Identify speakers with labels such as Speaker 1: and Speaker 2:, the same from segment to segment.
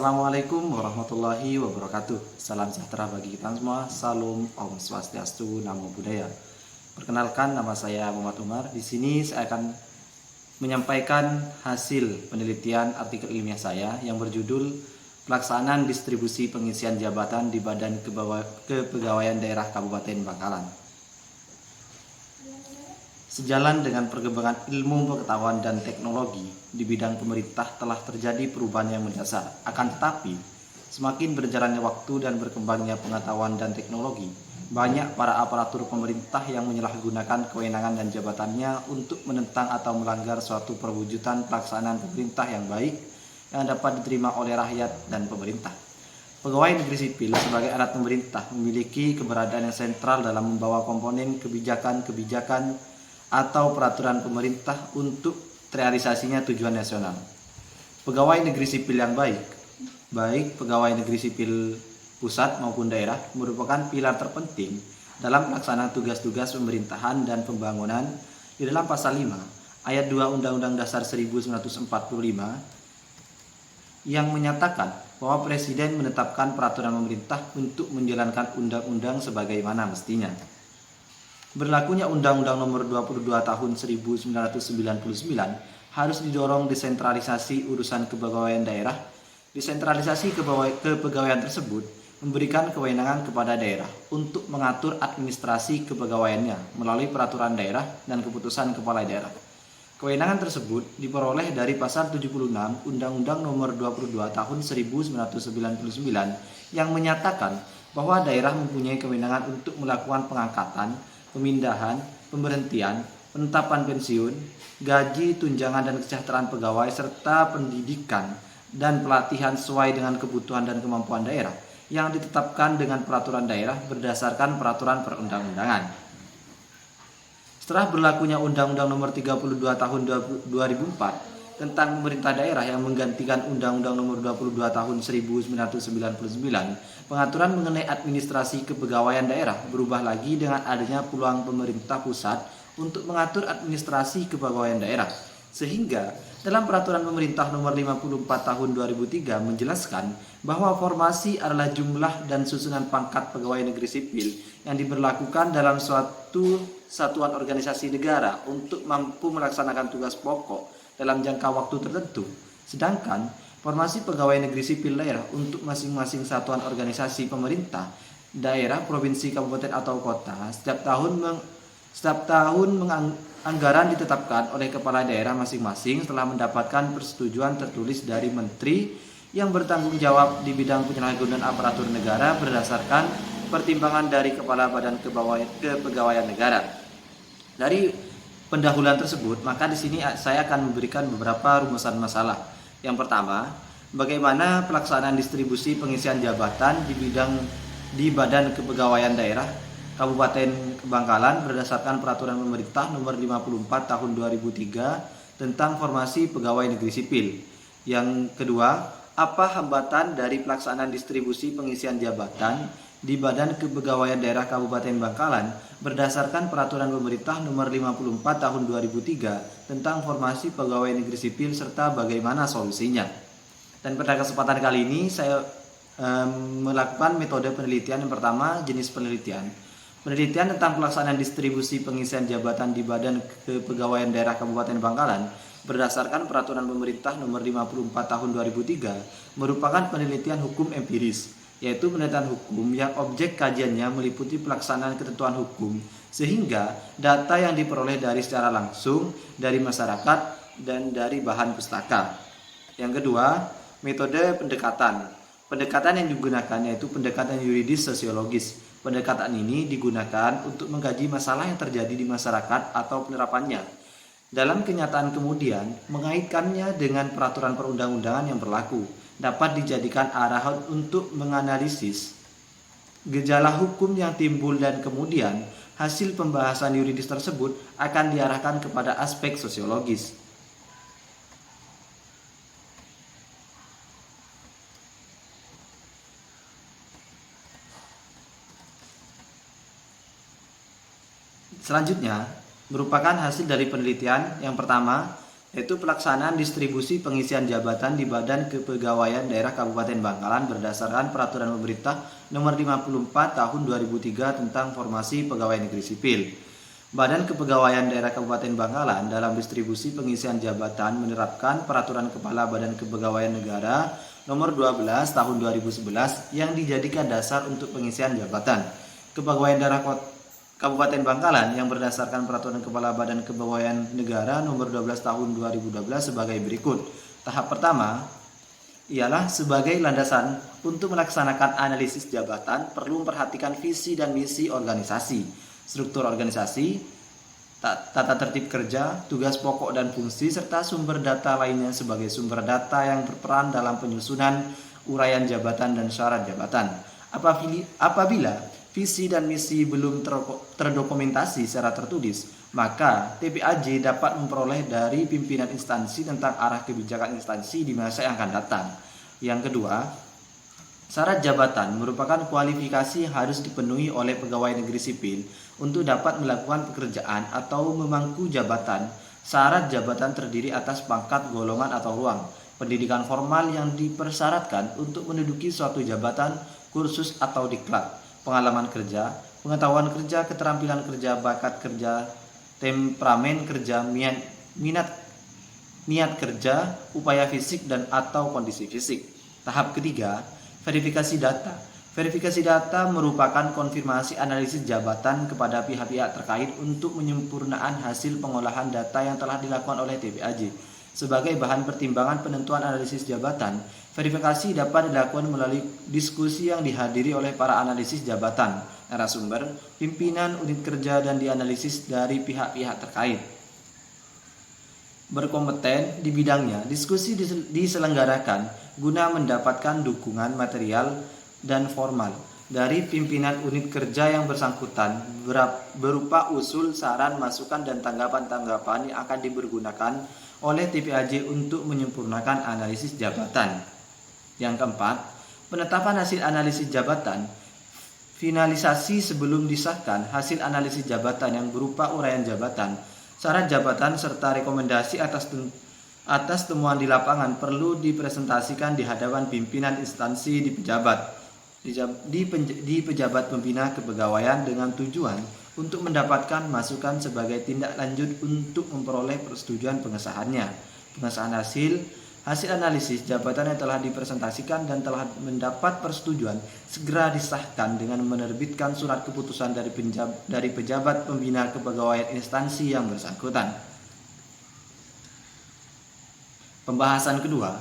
Speaker 1: Assalamualaikum warahmatullahi wabarakatuh. Salam sejahtera bagi kita semua. Salam Om Swastiastu, Namo Buddhaya. Perkenalkan, nama saya Muhammad Umar. Di sini saya akan menyampaikan hasil penelitian artikel ilmiah saya yang berjudul Pelaksanaan Distribusi Pengisian Jabatan di Badan Kepegawaian Daerah Kabupaten Bangkalan. Sejalan dengan perkembangan ilmu pengetahuan dan teknologi di bidang pemerintah telah terjadi perubahan yang mendasar. Akan tetapi, semakin berjalannya waktu dan berkembangnya pengetahuan dan teknologi, banyak para aparatur pemerintah yang menyalahgunakan kewenangan dan jabatannya untuk menentang atau melanggar suatu perwujudan pelaksanaan pemerintah yang baik yang dapat diterima oleh rakyat dan pemerintah. Pegawai negeri sipil sebagai alat pemerintah memiliki keberadaan yang sentral dalam membawa komponen kebijakan-kebijakan atau peraturan pemerintah untuk terrealisasinya tujuan nasional. Pegawai negeri sipil yang baik pegawai negeri sipil pusat maupun daerah, merupakan pilar terpenting dalam pelaksanaan tugas-tugas pemerintahan dan pembangunan di dalam pasal 5 ayat 2 Undang-Undang Dasar 1945 yang menyatakan bahwa Presiden menetapkan peraturan pemerintah untuk menjalankan undang-undang sebagaimana mestinya. Berlakunya Undang-Undang Nomor 22 Tahun 1999 harus didorong desentralisasi urusan kepegawaian daerah. Desentralisasi kepegawaian tersebut memberikan kewenangan kepada daerah untuk mengatur administrasi kepegawaiannya melalui peraturan daerah dan keputusan kepala daerah. Kewenangan tersebut diperoleh dari pasal 76 Undang-Undang Nomor 22 Tahun 1999 yang menyatakan bahwa daerah mempunyai kewenangan untuk melakukan pengangkatan, pemindahan, pemberhentian, penetapan pensiun, gaji, tunjangan dan kesejahteraan pegawai, serta pendidikan dan pelatihan sesuai dengan kebutuhan dan kemampuan daerah yang ditetapkan dengan peraturan daerah berdasarkan peraturan perundang-undangan. Setelah berlakunya Undang-Undang Nomor 32 Tahun 2004 tentang pemerintah daerah yang menggantikan Undang-Undang Nomor 22 Tahun 1999, pengaturan mengenai administrasi kepegawaian daerah berubah lagi dengan adanya peluang pemerintah pusat untuk mengatur administrasi kepegawaian daerah. Sehingga dalam peraturan pemerintah Nomor 54 Tahun 2003 menjelaskan bahwa formasi adalah jumlah dan susunan pangkat pegawai negeri sipil yang diberlakukan dalam suatu satuan organisasi negara untuk mampu melaksanakan tugas pokok dalam jangka waktu tertentu. Sedangkan formasi pegawai negeri sipil daerah untuk masing-masing satuan organisasi pemerintah daerah, provinsi, kabupaten atau kota setiap tahun anggaran ditetapkan oleh kepala daerah masing-masing setelah mendapatkan persetujuan tertulis dari menteri yang bertanggung jawab di bidang penyalahgunaan aparatur negara berdasarkan pertimbangan dari kepala badan kepegawaian negara. Dari pendahuluan tersebut, maka di sini saya akan memberikan beberapa rumusan masalah. Yang pertama, bagaimana pelaksanaan distribusi pengisian jabatan di Badan Kepegawaian Daerah Kabupaten Bangkalan berdasarkan peraturan pemerintah Nomor 54 Tahun 2003 tentang formasi pegawai negeri sipil. Yang kedua, apa hambatan dari pelaksanaan distribusi pengisian jabatan di Badan Kepegawaian Daerah Kabupaten Bangkalan berdasarkan peraturan pemerintah Nomor 54 Tahun 2003 tentang formasi pegawai negeri sipil serta bagaimana solusinya. Dan pada kesempatan kali ini saya melakukan metode penelitian. Yang pertama, jenis penelitian. Penelitian tentang pelaksanaan distribusi pengisian jabatan di Badan Kepegawaian Daerah Kabupaten Bangkalan berdasarkan peraturan pemerintah Nomor 54 Tahun 2003 merupakan penelitian hukum empiris, yaitu penelitian hukum yang objek kajiannya meliputi pelaksanaan ketentuan hukum, sehingga data yang diperoleh dari secara langsung dari masyarakat dan dari bahan pustaka. Yang kedua, metode pendekatan. Pendekatan yang digunakan yaitu pendekatan yuridis sosiologis. Pendekatan ini digunakan untuk mengkaji masalah yang terjadi di masyarakat atau penerapannya. Dalam kenyataan kemudian, mengaitkannya dengan peraturan perundang-undangan yang berlaku dapat dijadikan arahan untuk menganalisis gejala hukum yang timbul dan kemudian hasil pembahasan yuridis tersebut akan diarahkan kepada aspek sosiologis. Selanjutnya, merupakan hasil dari penelitian. Yang pertama, yaitu pelaksanaan distribusi pengisian jabatan di Badan Kepegawaian Daerah Kabupaten Bangkalan berdasarkan Peraturan Pemerintah Nomor 54 Tahun 2003 tentang Formasi Pegawai Negeri Sipil. Badan Kepegawaian Daerah Kabupaten Bangkalan dalam distribusi pengisian jabatan menerapkan Peraturan Kepala Badan Kepegawaian Negara Nomor 12 Tahun 2011 yang dijadikan dasar untuk pengisian jabatan Kepegawaian Daerah Kabupaten Bangkalan yang berdasarkan Peraturan Kepala Badan Kepegawaian Negara Nomor 12 Tahun 2012 sebagai berikut. Tahap pertama ialah sebagai landasan untuk melaksanakan analisis jabatan perlu memperhatikan visi dan misi organisasi, struktur organisasi, tata tertib kerja, tugas pokok dan fungsi, serta sumber data lainnya sebagai sumber data yang berperan dalam penyusunan uraian jabatan dan syarat jabatan. Apabila visi dan misi belum terdokumentasi secara tertulis, maka TPAJ dapat memperoleh dari pimpinan instansi tentang arah kebijakan instansi di masa yang akan datang. Yang kedua, syarat jabatan merupakan kualifikasi yang harus dipenuhi oleh pegawai negeri sipil untuk dapat melakukan pekerjaan atau memangku jabatan. Syarat jabatan terdiri atas pangkat, golongan atau ruang, pendidikan formal yang dipersyaratkan untuk menduduki suatu jabatan, kursus atau diklat, pengalaman kerja, pengetahuan kerja, keterampilan kerja, bakat kerja, temperamen kerja, niat kerja, upaya fisik dan atau kondisi fisik. Tahap ketiga, verifikasi data. Verifikasi data merupakan konfirmasi analisis jabatan kepada pihak-pihak terkait untuk penyempurnaan hasil pengolahan data yang telah dilakukan oleh TPAJ. Sebagai bahan pertimbangan penentuan analisis jabatan, verifikasi dapat dilakukan melalui diskusi yang dihadiri oleh para analisis jabatan, narasumber, pimpinan unit kerja dan dianalisis dari pihak-pihak terkait berkompeten di bidangnya. Diskusi diselenggarakan guna mendapatkan dukungan material dan formal dari pimpinan unit kerja yang bersangkutan berupa usul, saran, masukan, dan tanggapan-tanggapan yang akan dipergunakan oleh TPAJ untuk menyempurnakan analisis jabatan. Yang keempat, penetapan hasil analisis jabatan. Finalisasi sebelum disahkan hasil analisis jabatan yang berupa uraian jabatan, syarat jabatan, serta rekomendasi atas temuan di lapangan perlu dipresentasikan di hadapan pimpinan instansi di pejabat pembina kepegawaian dengan tujuan untuk mendapatkan masukan sebagai tindak lanjut untuk memperoleh persetujuan pengesahannya. Pengesahan hasil analisis jabatan yang telah dipresentasikan dan telah mendapat persetujuan segera disahkan dengan menerbitkan surat keputusan dari pejabat pembina kepegawaian instansi yang bersangkutan. Pembahasan kedua,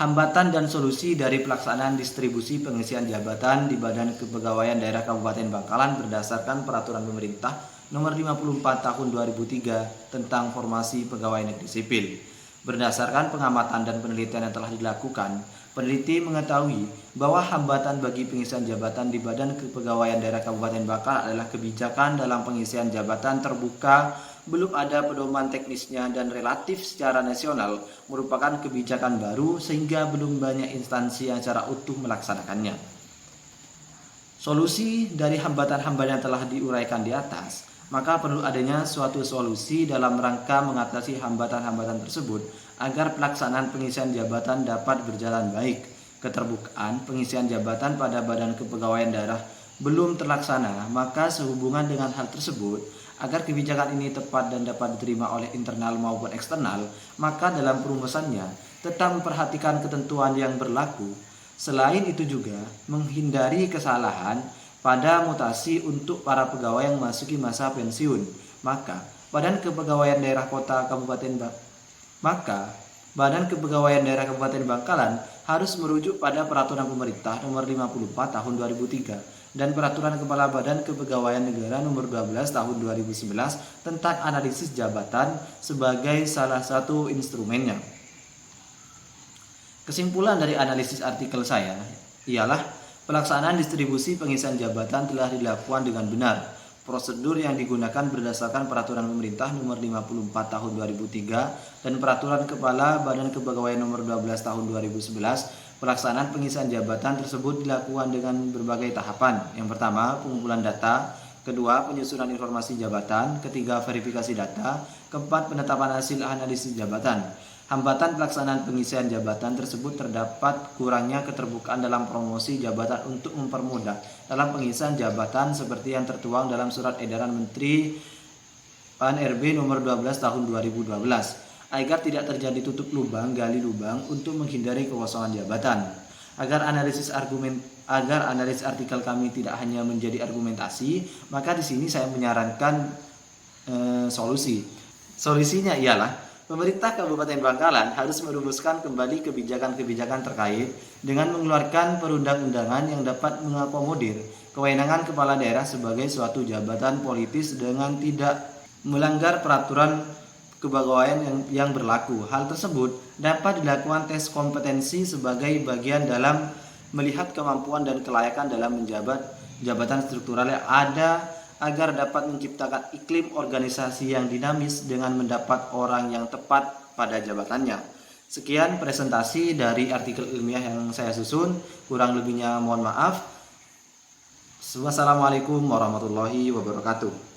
Speaker 1: hambatan dan solusi dari pelaksanaan distribusi pengisian jabatan di Badan Kepegawaian Daerah Kabupaten Bangkalan berdasarkan Peraturan Pemerintah Nomor 54 Tahun 2003 tentang Formasi Pegawai Negeri Sipil. Berdasarkan pengamatan dan penelitian yang telah dilakukan, peneliti mengetahui bahwa hambatan bagi pengisian jabatan di Badan Kepegawaian Daerah Kabupaten Bangkalan adalah kebijakan dalam pengisian jabatan terbuka, belum ada pedoman teknisnya, dan relatif secara nasional merupakan kebijakan baru sehingga belum banyak instansi yang secara utuh melaksanakannya. Solusi dari hambatan-hambatan yang telah diuraikan di atas, maka perlu adanya suatu solusi dalam rangka mengatasi hambatan-hambatan tersebut agar pelaksanaan pengisian jabatan dapat berjalan baik. Keterbukaan pengisian jabatan pada Badan Kepegawaian Daerah belum terlaksana, maka sehubungan dengan hal tersebut, agar kebijakan ini tepat dan dapat diterima oleh internal maupun eksternal, maka dalam perumusannya tetap memperhatikan ketentuan yang berlaku. Selain itu juga menghindari kesalahan pada mutasi untuk para pegawai yang memasuki masa pensiun. Maka Badan Kepegawaian Daerah Kabupaten Bangkalan harus merujuk pada Peraturan Pemerintah Nomor 54 Tahun 2003 dan Peraturan Kepala Badan Kepegawaian Negara Nomor 12 Tahun 2011 tentang analisis jabatan sebagai salah satu instrumennya. Kesimpulan dari analisis artikel saya ialah pelaksanaan distribusi pengisian jabatan telah dilakukan dengan benar. Prosedur yang digunakan berdasarkan Peraturan Pemerintah Nomor 54 Tahun 2003 dan Peraturan Kepala Badan Kepegawaian Nomor 12 Tahun 2011. Pelaksanaan pengisian jabatan tersebut dilakukan dengan berbagai tahapan. Yang pertama, pengumpulan data. kedua, penyusunan informasi jabatan, ketiga, verifikasi data, keempat, penetapan hasil analisis jabatan. Hambatan pelaksanaan pengisian jabatan tersebut terdapat kurangnya keterbukaan dalam promosi jabatan untuk mempermudah dalam pengisian jabatan seperti yang tertuang dalam Surat Edaran Menteri PAN-RB nomor 12 tahun 2012 agar tidak terjadi tutup lubang gali lubang untuk menghindari kekosongan jabatan. Agar analisis artikel kami tidak hanya menjadi argumentasi, maka di sini saya menyarankan solusi. Solusinya ialah pemerintah Kabupaten Bangkalan harus merumuskan kembali kebijakan-kebijakan terkait dengan mengeluarkan perundang-undangan yang dapat mengakomodir kewenangan kepala daerah sebagai suatu jabatan politis dengan tidak melanggar peraturan kepegawaian yang berlaku. Hal tersebut dapat dilakukan tes kompetensi sebagai bagian dalam melihat kemampuan dan kelayakan dalam menjabat jabatan struktural yang ada agar dapat menciptakan iklim organisasi yang dinamis dengan mendapat orang yang tepat pada jabatannya. Sekian presentasi dari artikel ilmiah yang saya susun, kurang lebihnya mohon maaf. Wassalamualaikum warahmatullahi wabarakatuh.